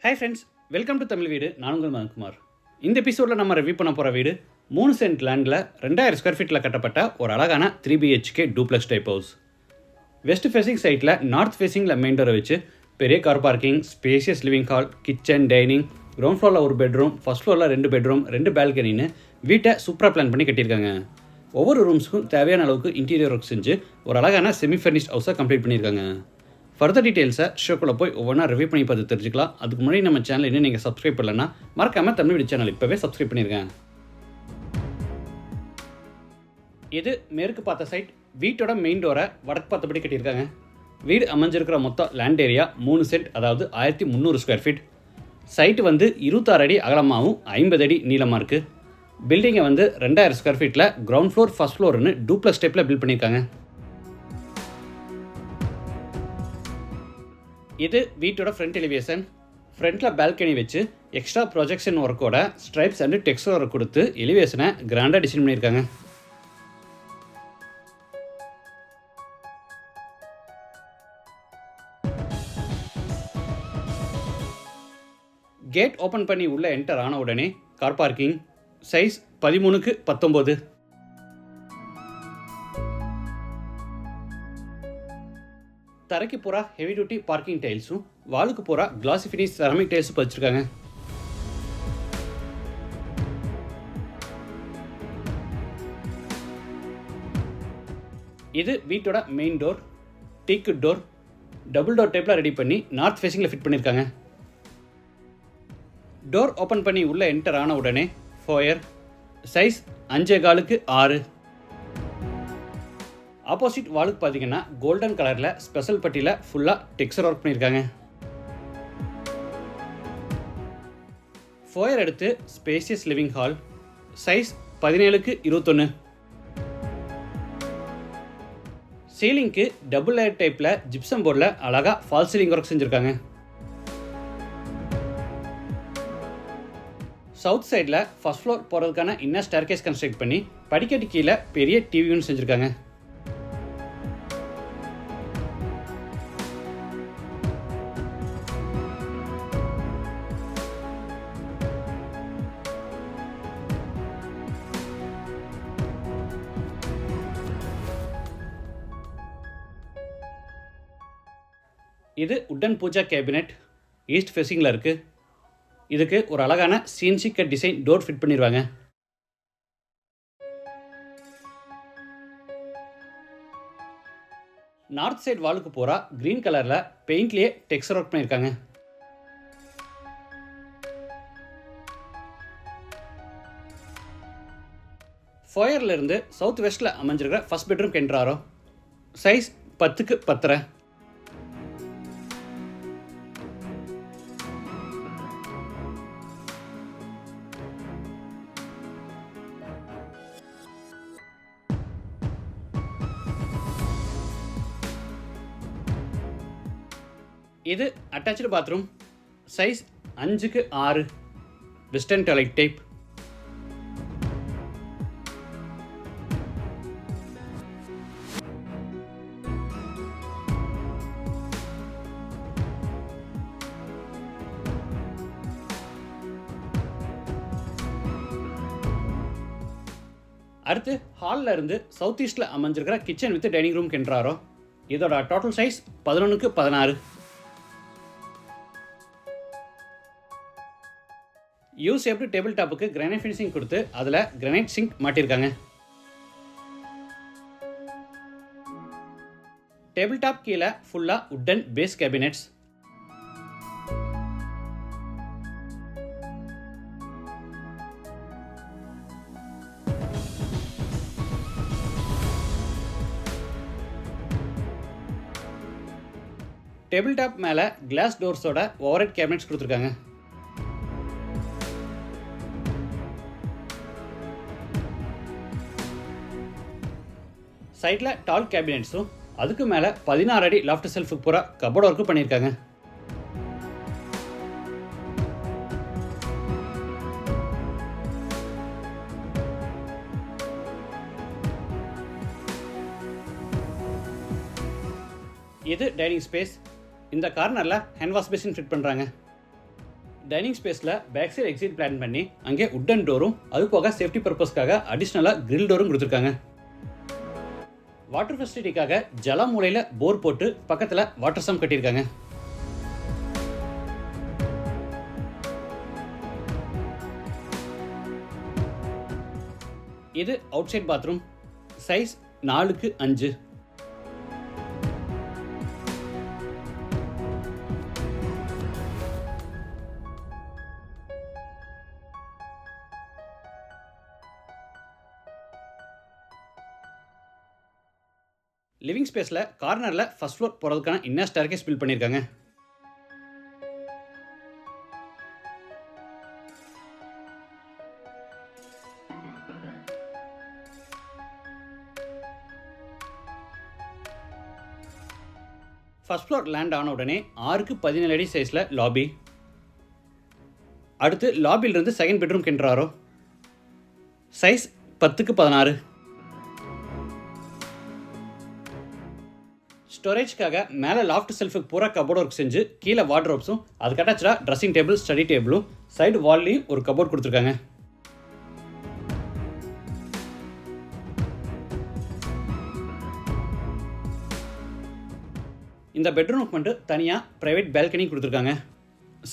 Hi friends, welcome to Tamil வீடு. நான் உங்கள் மதன்குமார். இந்த எபிசோடில் நம்ம ரிவ்யூ பண்ண போகிற வீடு 3 சென்ட் லேண்டில் 2000 ஸ்கொயர் ஃபீட்டில் கட்டப்பட்ட ஒரு அழகான 3 BHK duplex type house. West facing சைட்டில் நார்த் ஃபேசிங்கில் மெயின் டோரை வச்சு பெரிய car parking, spacious living hall, kitchen, dining, ground ஃப்ளோரில் ஒரு பெட்ரூம், ஃபர்ஸ்ட் ஃப்ளோரில் 2 பெட்ரூம், 2 பால்கனின்னு வீட்டை சூப்பராக பிளான் பண்ணி கட்டியிருக்காங்க. ஒவ்வொரு ரூம்ஸுக்கும் தேவையான அளவுக்கு இன்டீரியர் ஒர்க் செஞ்சு ஒரு அழகான செமி ஃபர்னிஷ்ட் ஹவுஸை கம்ப்ளீட் பண்ணியிருக்காங்க. ஃபர்தர் டீட்டெயில்ஸை ஷோக்குள்ளே போய் ஒவ்வொன்றா ரிவ்யூ பண்ணி பார்த்து தெரிஞ்சுக்கலாம். அதுக்கு முன்னாடி நம்ம சேனல் இன்னும் நீங்கள் சப்ஸ்கிரைப் பண்ணலன்னா மறக்காமல் தமிழ் வீடு சேனல் இப்போவே சப்ஸ்கிரைப் பண்ணியிருக்கேன். இது மேற்கு பார்த்த சைட். வீட்டோட மெயின் டோரை வடக்கு பார்த்தபடி கட்டியிருக்காங்க. வீடு அமைஞ்சிருக்கிற மொத்தம் லேண்ட் ஏரியா 3 சென்ட், அதாவது 1300 ஸ்கொயர் ஃபீட். சைட்டு 26 அடி அகலமாகவும் 50 அடி நீளமாக இருக்குது. பில்டிங்கை 2000 ஸ்கொயர் ஃபீட்டில் கிரவுண்ட் ஃப்ளோர், ஃபர்ஸ்ட் ஃப்ளோர்னு டூப்ளெக்ஸ் டைப்பில் பில்ட் பண்ணியிருக்காங்க. இது வீட்டோட ஃப்ரண்ட் எலிவேஷன். ஃப்ரண்ட்டில் பால்கனி வச்சு எக்ஸ்ட்ரா ப்ரொஜெக்ஷன் ஒர்க்கோட ஸ்ட்ரைப்ஸ் அண்ட் டெக்ஸ்டர் ஒர்க் கொடுத்து எலிவேஷனை கிராண்டாக டிசைன் பண்ணியிருக்காங்க. கேட் ஓப்பன் பண்ணி உள்ளே என்டர் ஆன உடனே கார் பார்க்கிங், சைஸ் 13x19. தரைக்கு பூரா ஹெவி டியூட்டி பார்க்கிங் டைல்ஸும் வாலுக்கு பூரா கிளாசி ஃபினிஷ் செராமிக் டைல்ஸும் பதிச்சிருக்காங்க. இது வீட்டோட main door. Teak door double door டைப்பில் ரெடி பண்ணி நார்த் ஃபேஸிங்கில் ஃபிட் பண்ணியிருக்காங்க. டோர் ஓப்பன் பண்ணி உள்ளே என்டர் ஆன உடனே ஃபோயர், சைஸ் 5x6. ஆப்போசிட் வாலுக்கு பார்த்தீங்கன்னா கோல்டன் கலரில் ஸ்பெஷல் பட்டியில் ஃபுல்லாக டெக்ஸ்சர் ஒர்க் பண்ணியிருக்காங்க. ஃபோயர் எடுத்து spacious living hall, size 17x21. சீலிங்க்கு டபுள் லேயர் டைப்பில் ஜிப்சம் போர்டில் அழகாக ஃபால் சீலிங் ஒர்க் செஞ்சுருக்காங்க. சவுத் சைடில் ஃபர்ஸ்ட் ஃப்ளோர் போகிறதுக்கான இன்னர் ஸ்டேர்கேஸ் கன்ஸ்ட்ரக்ட் பண்ணி படிக்கட்டு கீழே பெரிய டிவி யூனிட் செஞ்சுருக்காங்க. இது உட்டன் பூஜா கேபினெட் ஈஸ்ட் ஃபேஸிங்கில் இருக்குது. இதுக்கு ஒரு அழகான CNC cut design door fit பண்ணிடுவாங்க. நார்த் சைட் வாலுக்கு பூரா க்ரீன் கலரில் பெயிண்ட்லேயே டெக்ஸ்சர் ஒர்க் பண்ணியிருக்காங்க. ஃபோயர்லேருந்து சவுத் வெஸ்ட்டில் அமைஞ்சிருக்கிற ஃபர்ஸ்ட் பெட்ரூம் கென்றாரோ, சைஸ் 10x10. இது attach bathroom, size 5x6, western toilet type. அடுத்து ஹாலில் இருந்து சவுத் ஈஸ்டில் அமைஞ்சிருக்கிற கிச்சன் வித் டைனிங் ரூம் கென்றாரோ. இதோட total size 11x16. U shaped table டாப்புக்கு கிரானைட் ஃபினிஷிங் கொடுத்து அதில் கிரானைட் சிங்க் மாட்டியிருக்காங்க. டேபிள் டாப் கீழே ஃபுல்லாக wooden base cabinets. Table top மேலே கிளாஸ் டோர்ஸோட ஓவர்ஹெட் கேபினெட்ஸ் கொடுத்துருக்காங்க. சைடில் டால் கேபினெட்ஸும் அதுக்கு மேலே 16 அடி லாஃப்ட் செல்ஃபுக்கு பூரா கபோர்ட் ஒர்க்கு பண்ணியிருக்காங்க. இது டைனிங் ஸ்பேஸ். இந்த கார்னரில் ஹேண்ட் வாஷ் பேசின் ஃபிட் பண்ணுறாங்க. டைனிங் ஸ்பேஸில் பேக் சைடு எக்ஸிட் பிளான் பண்ணி அங்கே உட்டன் டோரும் அது போக சேஃப்டி பர்பஸ்க்காக அடிஷ்னலாக கிரில் டோரும் கொடுத்துருக்காங்க. வாட்டர் ஃபெசிலிட்டிக்காக ஜலமூலையில் போர் போட்டு பக்கத்தில் வாட்டர் சம் கட்டியிருக்காங்க. இது outside bathroom, size 4x5. Living ஸ்பேஸில் கார்னரில் ஃபர்ஸ்ட் ஃப்ளோர் போகிறதுக்கான இன்னர் ஸ்டேர்கேஸ் பில்ட் பண்ணியிருக்காங்க. ஃபர்ஸ்ட் ஃப்ளோர் லேண்ட் ஆன உடனே 6x17 அடி சைஸில் லாபி. அடுத்து லாபியிலிருந்து செகண்ட் பெட்ரூம் கென்றாரோ, சைஸ் 10x16. ஸ்டோரேஜ்க்காக மேலே லாஃப்ட் செல்ஃபுக்கு பூரா கபோர்ட் ஒர்க் செஞ்சு கீழே வார்ட்ரோப்ஸும் அதுக்கு அட்டாச்சாக ட்ரெஸ்ஸிங் டேபிள், ஸ்டடி டேபிளும் சைடு வால்லையும் ஒரு கபோர்ட் கொடுத்துருக்காங்க. இந்த பெட்ரூமுக்கு மட்டும் தனியாக ப்ரைவேட் பால்கனி கொடுத்துருக்காங்க.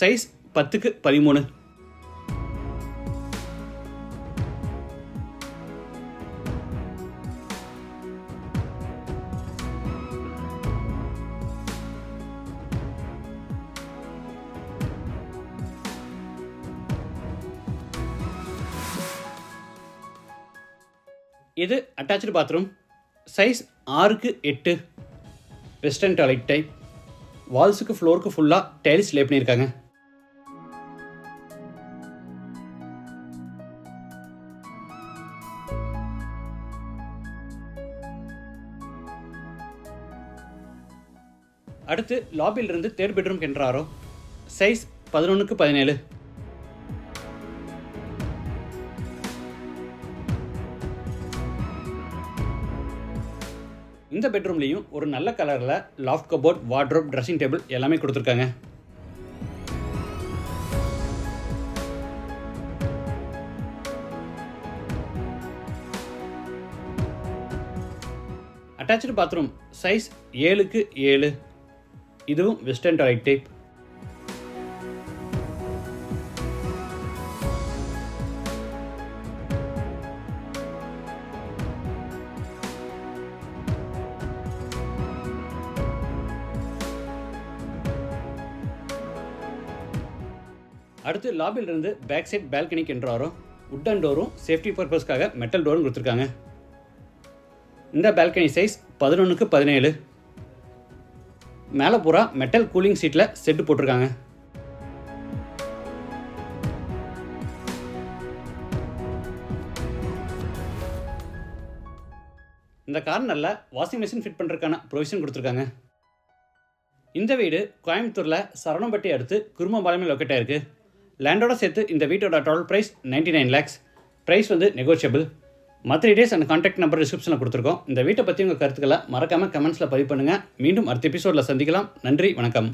Size 10x13. இது attach bathroom, size 6x8. Western toilet type. வால்ஸுக்கு ஃப்ளோருக்கு ஃபுல்லாக டைல்ஸ் லே பண்ணியிருக்காங்க. அடுத்து லாபியிலிருந்து தேர்ட் பெட்ரூம் கென்றாரோ, சைஸ் 11x17. இந்த பெட்ரூம்லேயும் ஒரு நல்ல கலரில் loft cupboard, wardrobe, dressing table எல்லாமே கொடுத்துருக்காங்க. Attach bathroom, size 7x7. இதுவும் வெஸ்டர்ன் டாய்லெட் டைப். அடுத்து லாபியிலிருந்து பேக் சைட் பால்கனிக்கு என்றாரோ, உட்டன் டோரும் சேஃப்டி பர்பஸ்க்காக மெட்டல் டோரும் கொடுத்துருக்காங்க. இந்த பால்கனி சைஸ் 11x17. மேலே பூரா மெட்டல் கூலிங் சீட்டில் செட்டு போட்டிருக்காங்க. இந்த கார்னரில் வாஷிங் மிஷின் ஃபிட் பண்ணுறதுக்கான ப்ரொவிஷன் கொடுத்துருக்காங்க. இந்த வீடு கோயம்புத்தூரில் சரவணம்பட்டி அடுத்து குருமபாளையம் லொக்கேட் ஆயிருக்கு. லேண்டோட சேர்த்து இந்த வீட்டோட டோட்டல் ப்ரைஸ் 99 lakhs. ப்ரைஸ் வந்து நெகோஷியபிள். மற்ற டீடைல்ஸ் அண்ட் கான்டாக்ட் நம்பர் டிஸ்கிரிப்ஷனில் கொடுத்துருக்கோம். இந்த வீட்டை பற்றி உங்கள் கருத்துக்களை மறக்காமல் கமெண்ட்ஸில் பதிவு பண்ணுங்கள். மீண்டும் அடுத்த எபிசோடில் சந்திக்கலாம். நன்றி, வணக்கம்.